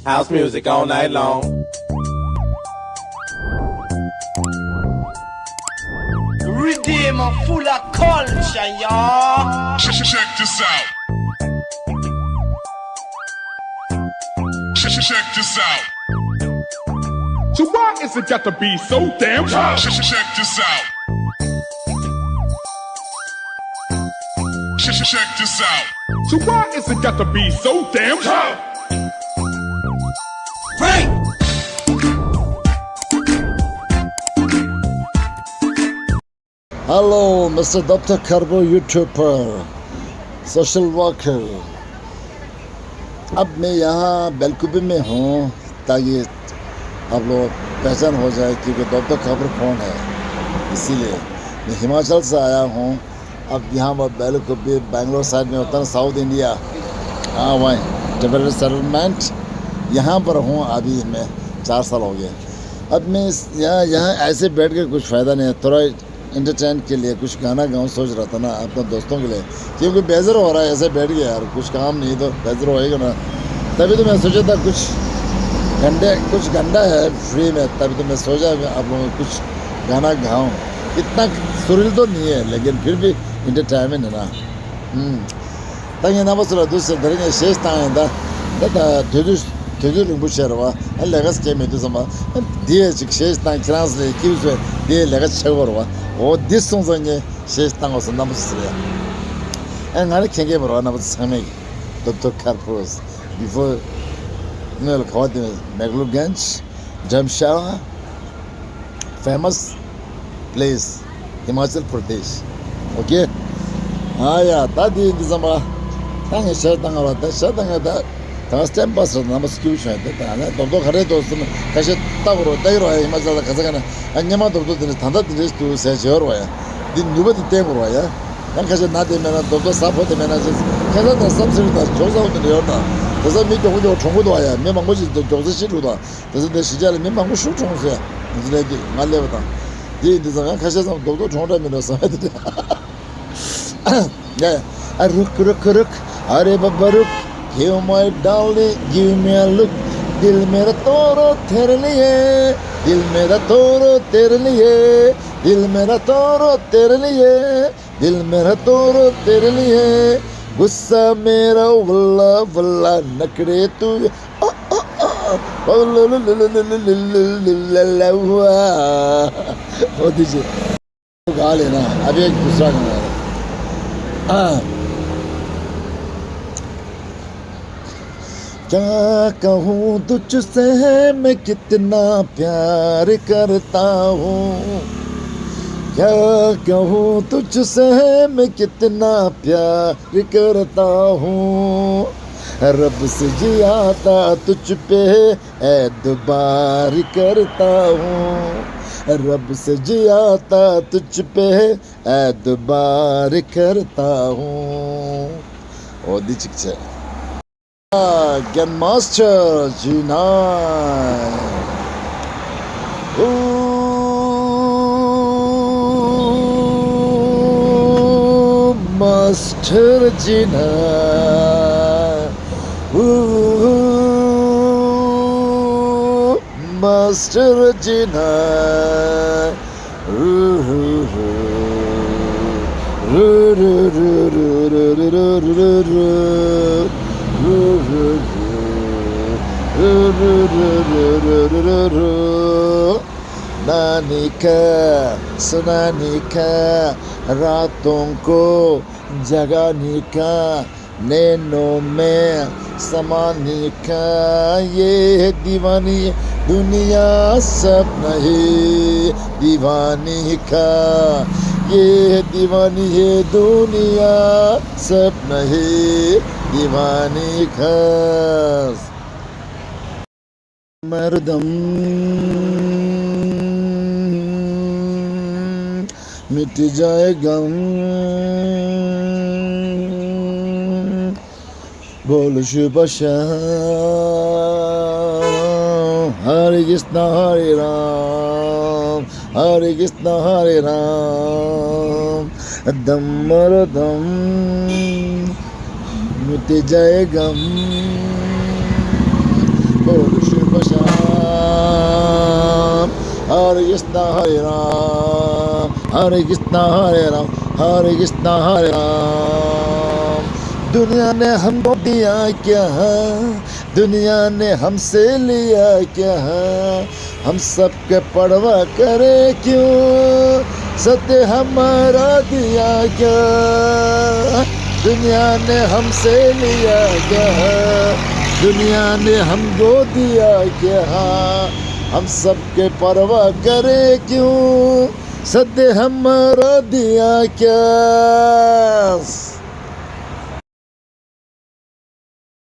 House music all night long. Redeem full of culture, y'all. Check this out. Check this out. So why is it got to be so damn hard? Check this out. Check this out. So why is it got to be so damn hard? Break. Hello, Mr. Dr. Carbo YouTuber, social worker. अब मैं यहाँ बेलकुबी में हूँ ताकि आप लोग पहचान हो जाए क्योंकि डॉक्टर खबर कौन है, इसीलिए मैं हिमाचल से आया हूँ। अब यहाँ पर बेलकुबी बेंगलोर साइड में होता है, साउथ इंडिया। हाँ वहीं टेम्परेरी सेटलमेंट यहाँ पर हूँ अभी मैं 4 साल हो गए। अब मैं यहाँ ऐसे बैठ के कुछ फ़ायदा नहीं है, थोड़ा इंटरटेन के लिए कुछ गाना गाऊँ सोच रहा था ना अपने दोस्तों के लिए, क्योंकि बेजर हो रहा है ऐसे बैठ गया यार, कुछ काम नहीं तो बेजर होएगा ना। तभी तो मैं सोचा था कुछ घंटा है फ्री में, तभी तो मैं सोचा आप लोगों को कुछ गाना गाऊँ। इतना सुरील तो नहीं है लेकिन फिर भी इंटरटेनमेंट है ना। तंगे ना बस दूसरे धरेंगे शेष तांगे Tüdür bu şerva, legas kemi du zaman, diye çık şey tang transle kimse diye legas çevirwa. O diston zange şey tang olsun namus sıraya. En hani kenge var namus samek. Dr. Karpuz. Before ne kawadi Megluganj, Jamshara, famous place, Himachal Pradesh. Okay? हाँ यार तादी इंतज़ामा तांगे शहर तांगा वाला शहर तांगा ता तांगा स्टैम्प पास रहता नमस क्यों शायद तांगा तो खरे दोस्तों में कैसे तावरो ताइरो है हिमाचल का खज़ाना अन्यमा तो दिन थांदा दिन तो से शहर हुआ दिन नुबत तेम हुआ या kan कैसे ना दे मैंने तो साफ होते मैंने जैसे कैसे तो सब से तो जोसा होते नहीं होता तो सब मैं जो ठोंगो तो आया मैं मांगो जो जोसे शीट होता तो सब देश जाले मैं मांगो शू ठोंग से इसलिए कि माले बता ये इंतज़ाम कैसे सब तो ठोंगा मेरे साथ yeah, रुक अरे बब्बा रुक, give my darling, give me a look, दिल मेरा तोरो तेरे लिए, दिल मेरा तोरो तेरे लिए, दिल मेरा तोरो तेरे लिए, दिल मेरा तोरो तेरे लिए, गुस्सा मेरा वल्ला वल्ला नखरे तू ओ दीजिए गा लेना। अभी एक दूसरा गाना क्या कहूँ तुझसे मैं कितना प्यार करता हूँ, क्या कहूँ तुझसे मैं कितना प्यार करता हूँ, रब से जियाता तुझ पे एतबार करता हूँ, रब से जियाता तुझ पे एतबार करता हूँ। ओ दी çıkça. Gen master G9. Master G9. Master G9. नानी का सुनानी का रातों को जगाने का नैनों में समाने का ये दीवानी दुनिया सपना है दीवानी का ये दीवानी है दुनिया सपना है दीवानी का मर्दम मिट जाए गम बोल शुभ हरे कृष्ण हरे राम हरे कृष्ण हरे राम दम मर्दम मिट जाए गम बोल शिव श्याम हरे कृष्णा हरे राम हरे कृष्णा हरे राम हरे कृष्णा हरे राम दुनिया ने हमको दिया क्या दुनिया ने हमसे लिया क्या हम सबके परवाह करे क्यों सत्य हमारा दिया क्या दुनिया ने हमसे लिया क्या दुनिया ने हमको दिया क्या हम सबके परवाह करे क्यों सत्य हमारा दिया क्या